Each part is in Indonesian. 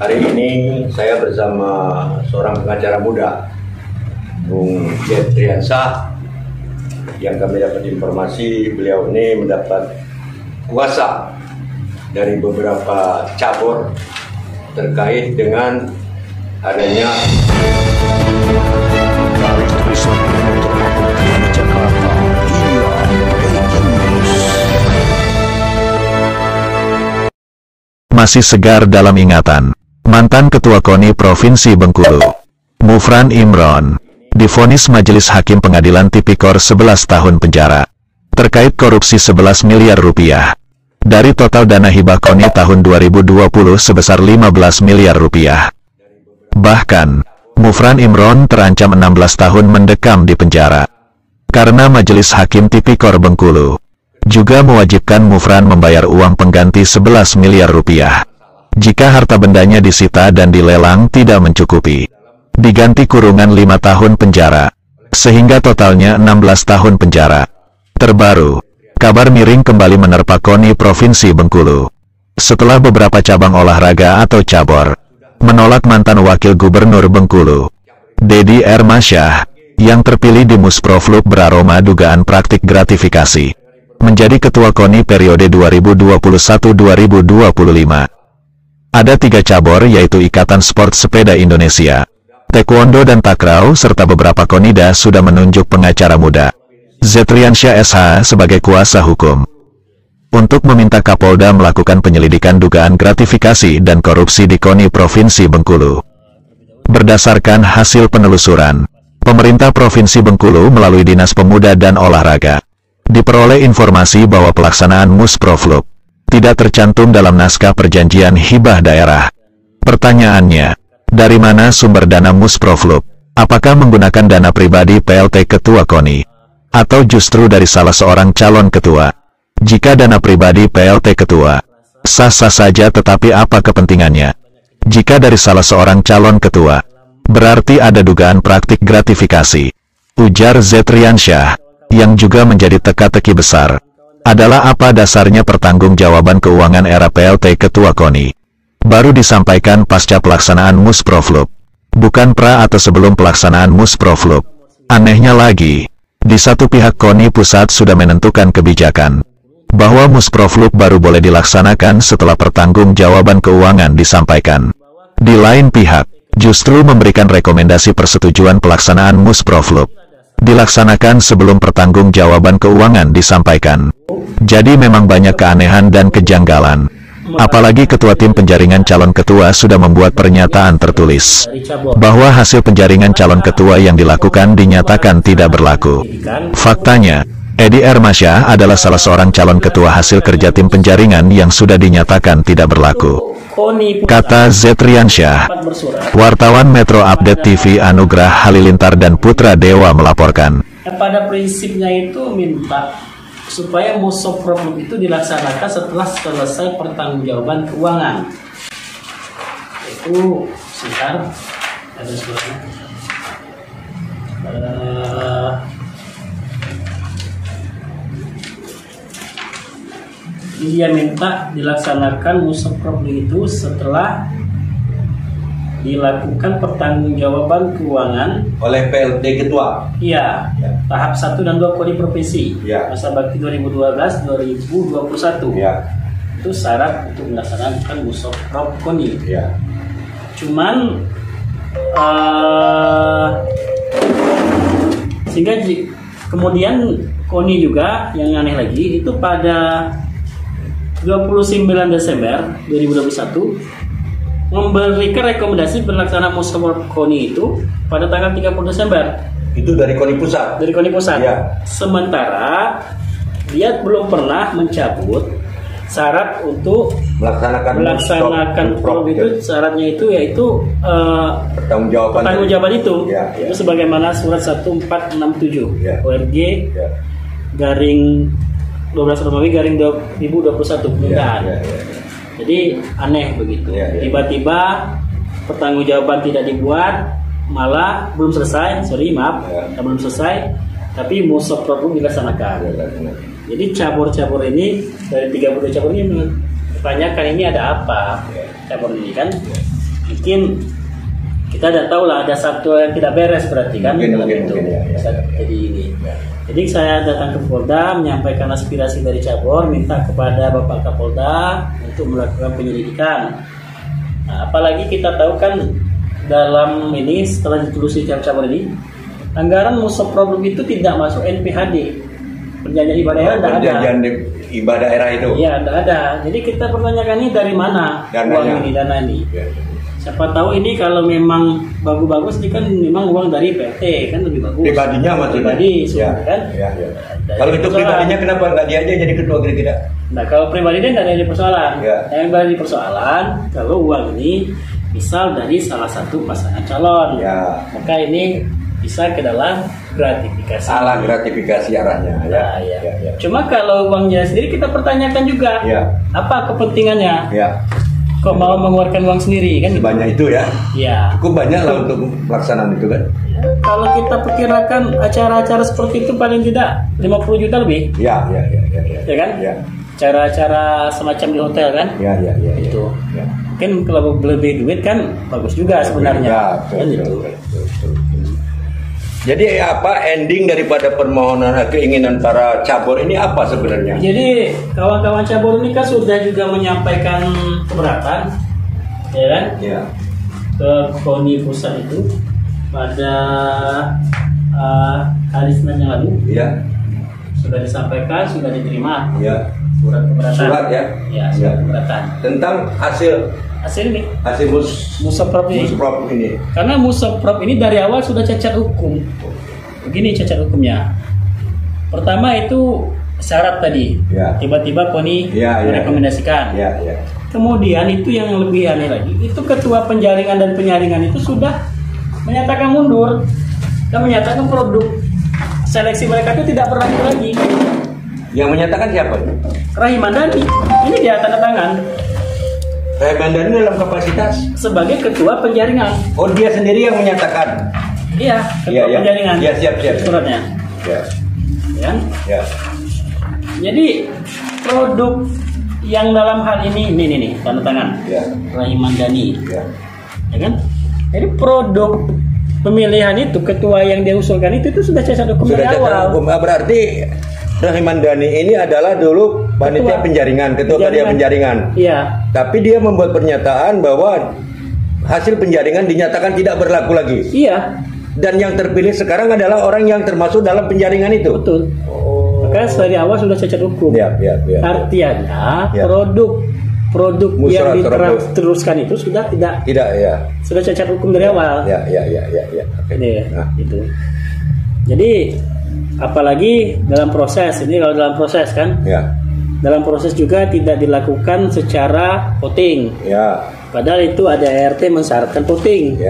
Hari ini saya bersama seorang pengacara muda, Bung Zetriansah, yang kami dapat informasi beliau ini mendapat kuasa dari beberapa cabur terkait dengan adanya masih segar dalam ingatan. Mantan Ketua KONI Provinsi Bengkulu, Mufran Imron, divonis Majelis Hakim Pengadilan Tipikor 11 tahun penjara terkait korupsi 11 miliar rupiah. Dari total dana hibah KONI tahun 2020 sebesar 15 miliar rupiah. Bahkan, Mufran Imron terancam 16 tahun mendekam di penjara. Karena Majelis Hakim Tipikor Bengkulu juga mewajibkan Mufran membayar uang pengganti 11 miliar rupiah. Jika harta bendanya disita dan dilelang tidak mencukupi, diganti kurungan 5 tahun penjara, sehingga totalnya 16 tahun penjara. Terbaru, kabar miring kembali menerpa KONI Provinsi Bengkulu. Setelah beberapa cabang olahraga atau cabur menolak mantan Wakil Gubernur Bengkulu, Deddy Ermasyah, yang terpilih di Musprofluk beraroma dugaan praktik gratifikasi, menjadi Ketua KONI periode 2021-2025. Ada 3 cabur yaitu Ikatan Sport Sepeda Indonesia, Taekwondo dan Takraw serta beberapa konida sudah menunjuk pengacara muda, Zetriansah SH sebagai kuasa hukum, untuk meminta Kapolda melakukan penyelidikan dugaan gratifikasi dan korupsi di KONI Provinsi Bengkulu. Berdasarkan hasil penelusuran, pemerintah Provinsi Bengkulu melalui Dinas Pemuda dan Olahraga, diperoleh informasi bahwa pelaksanaan Musprofluk tidak tercantum dalam naskah perjanjian hibah daerah. Pertanyaannya, dari mana sumber dana Musprofluk? Apakah menggunakan dana pribadi PLT Ketua KONI? Atau justru dari salah seorang calon ketua? Jika dana pribadi PLT Ketua, sah-sah saja, tetapi apa kepentingannya? Jika dari salah seorang calon ketua, berarti ada dugaan praktik gratifikasi, ujar Zetriansah, yang juga menjadi teka-teki besar adalah apa dasarnya pertanggungjawaban keuangan era PLT Ketua KONI baru disampaikan pasca pelaksanaan Musprofluk, bukan pra atau sebelum pelaksanaan Musprofluk. Anehnya lagi, di satu pihak KONI pusat sudah menentukan kebijakan bahwa Musprofluk baru boleh dilaksanakan setelah pertanggungjawaban keuangan disampaikan. Di lain pihak, justru memberikan rekomendasi persetujuan pelaksanaan Musprofluk dilaksanakan sebelum pertanggungjawaban keuangan disampaikan. Jadi memang banyak keanehan dan kejanggalan. Apalagi Ketua Tim Penjaringan Calon Ketua sudah membuat pernyataan tertulis bahwa hasil penjaringan calon ketua yang dilakukan dinyatakan tidak berlaku. Faktanya, Deddy Ermasyah adalah salah seorang calon ketua hasil kerja tim penjaringan yang sudah dinyatakan tidak berlaku, kata Zetriansah. Wartawan Metro Update TV Anugrah Halilintar dan Putra Dewa melaporkan. Pada prinsipnya itu minta supaya Musprofluk itu dilaksanakan setelah selesai pertanggungjawaban keuangan. Itu sekitar ada suratnya. Dia minta dilaksanakan Musprofluk itu setelah dilakukan pertanggungjawaban keuangan oleh PLT Ketua. Iya, tahap 1 dan 2 KONI Provinsi, masa bakti 2012-2021. Itu syarat untuk melaksanakan Musprofluk KONI. Cuman sehingga kemudian KONI juga yang aneh lagi itu pada 29 Desember 2021 memberikan rekomendasi pelaksanaan Musprofluk KONI itu pada tanggal 30 Desember. Itu dari KONI Pusat? Dari KONI Pusat. Sementara dia belum pernah mencabut syarat untuk melaksanakan itu. Syaratnya itu yaitu pertanggungjawaban itu. Itu sebagaimana surat 1467 ORG garing 12 Romawi garing 2021 penundaan. Jadi aneh begitu. Tiba-tiba pertanggungjawaban tidak dibuat, malah belum selesai. Belum selesai, tapi Musprofluk dilaksanakan. Jadi cabur-cabur ini dari 32 cabur ini pertanyakan ini ada apa cabur ini kan? mungkin kita udah tahu lah ada satu yang tidak beres berarti kan dalam itu. Jadi ini. Jadi saya datang ke Polda menyampaikan aspirasi dari cabur, minta kepada Bapak Kapolda untuk melakukan penyelidikan. Nah, apalagi kita tahu kan dalam ini setelah ditelusuri cabur ini, anggaran musuh problem itu tidak masuk NPHD. Perjanjian ibadah daerah tidak ada. Perjanjian ibadah daerah itu. Iya, tidak ada. Jadi kita pertanyakan ini dari mana uang ini, dana ini. Siapa tahu ini kalau memang bagus-bagus ini kan memang uang dari PT kan lebih bagus. Pribadinya maksudnya. Pribadi, kan? Ya. Kalau itu pribadinya kenapa nggak dia aja jadi ketua kira-kira? Nah kalau pribadi dia nggak ada persoalan. Yang ada persoalan kalau uang ini misal dari salah satu pasangan calon, maka ini bisa ke dalam gratifikasi. Salah gratifikasi arahnya. Ya. Cuma kalau uangnya sendiri kita pertanyakan juga. Apa kepentingannya? Kok mau mengeluarkan uang sendiri kan? Banyak itu ya. Cukup banyak lah untuk pelaksanaan itu kan. Kalau kita perkirakan acara-acara seperti itu paling tidak 50 juta lebih. Ya kan? Acara-acara semacam di hotel kan? Itu. Mungkin kalau lebih duit kan bagus juga sebenarnya. Betul. Jadi apa ending daripada permohonan keinginan para cabur ini apa sebenarnya? Jadi kawan-kawan cabur ini kan sudah juga menyampaikan keberatan, ya kan? Ke KONI pusat itu pada hari Senin yang lalu. Sudah disampaikan, sudah diterima. Surat keberatan. Surat keberatan. Tentang hasil ini. Hasil musaprop ini. Karena musaprop ini dari awal sudah cacat hukum. Begini cacat hukumnya. Pertama itu syarat tadi. Tiba-tiba KONI merekomendasikan. Kemudian itu yang lebih aneh lagi, itu ketua penjaringan dan penyaringan itu sudah menyatakan mundur dan menyatakan produk seleksi mereka itu tidak berlanjut lagi. Yang menyatakan siapa? Rahimandani. Ini dia tanda tangan. Rahimandani dalam kapasitas sebagai ketua penjaringan. Oh, dia sendiri yang menyatakan. Iya, ketua penjaringan. Siap. Suratnya. Jadi produk yang dalam hal ini nih tanda tangan. Rahimandani. Ya kan? Jadi produk pemilihan itu ketua yang dia usulkan itu sudah cacat hukum dari awal. Berarti Rahimandani ini adalah dulu panitia penjaringan, ketua penjaringan. Tapi dia membuat pernyataan bahwa hasil penjaringan dinyatakan tidak berlaku lagi. Dan yang terpilih sekarang adalah orang yang termasuk dalam penjaringan itu. Betul. Maka dari awal sudah cacat hukum. Artinya produk yang diteruskan itu sudah tidak sudah cacat hukum dari awal. Itu. Jadi apalagi dalam proses ini, kalau dalam proses kan, dalam proses juga tidak dilakukan secara voting. Padahal itu ada RT mensyaratkan voting.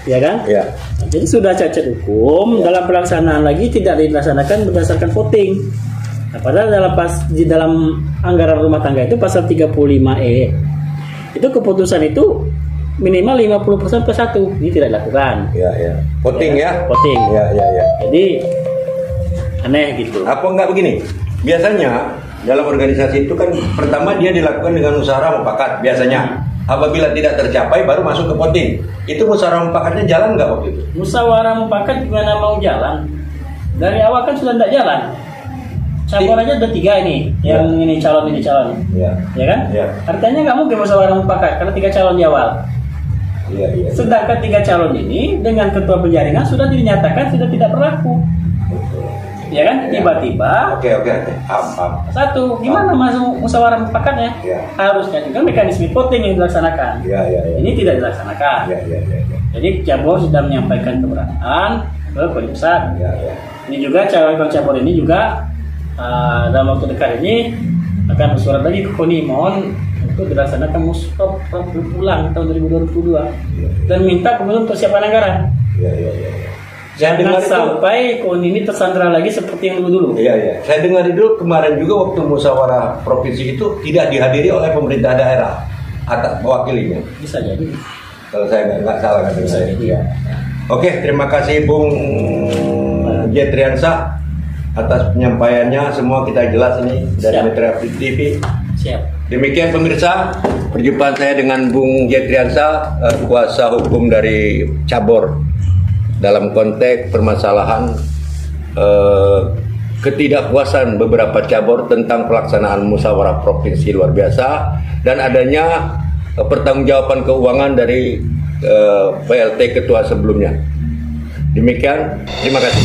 Ya kan? Jadi sudah cacat hukum. Dalam pelaksanaan lagi tidak dilaksanakan berdasarkan voting. Nah, padahal di dalam anggaran rumah tangga itu pasal 35E itu keputusan itu minimal 50% plus 1. Ini tidak dilakukan. Voting voting. Jadi aneh gitu. Apa enggak begini? Biasanya dalam organisasi itu kan pertama dia dilakukan dengan musyawarah mufakat biasanya. Apabila tidak tercapai baru masuk ke voting. Itu musyawarah mufakatnya jalan nggak waktu itu? Musyawarah mufakat gimana mau jalan? Dari awal kan sudah tidak jalan. Cabur aja ada 3 ini, yang ini calon. Ya kan? Artinya nggak mungkin musyawarah mufakat karena 3 calon di awal. Sedangkan 3 calon ini dengan ketua penjaringan sudah dinyatakan sudah tidak berlaku. Ya kan? Tiba-tiba. Oke. Satu, gimana masuk musyawarah mufakatnya? Harusnya juga mekanisme voting yang dilaksanakan. Ini tidak dilaksanakan. Jadi cabur sudah menyampaikan keberatan ke KONI pusat. Ini juga calon cabur ini juga dalam waktu dekat ini akan bersurat lagi ke KONI mohon untuk dilaksanakan musaprop ulang tahun 2022 dan minta kemudian persiapan anggaran. Jangan sampai KONI ini tersandra lagi seperti yang dulu. Saya dengar dulu kemarin juga waktu musyawarah provinsi itu tidak dihadiri oleh pemerintah daerah atau mewakilinya. Bisa jadi. Kalau saya nggak salah kan saya. Oke, terima kasih Bung Jetriansah atas penyampaiannya. Semua kita jelas ini dari Mitra TV. Siap. Demikian pemirsa, perjumpaan saya dengan Bung Zetriansah, kuasa hukum dari cabur dalam konteks permasalahan ketidakpuasan beberapa cabur tentang pelaksanaan musyawarah provinsi luar biasa dan adanya pertanggungjawaban keuangan dari PLT ketua sebelumnya. Demikian, terima kasih.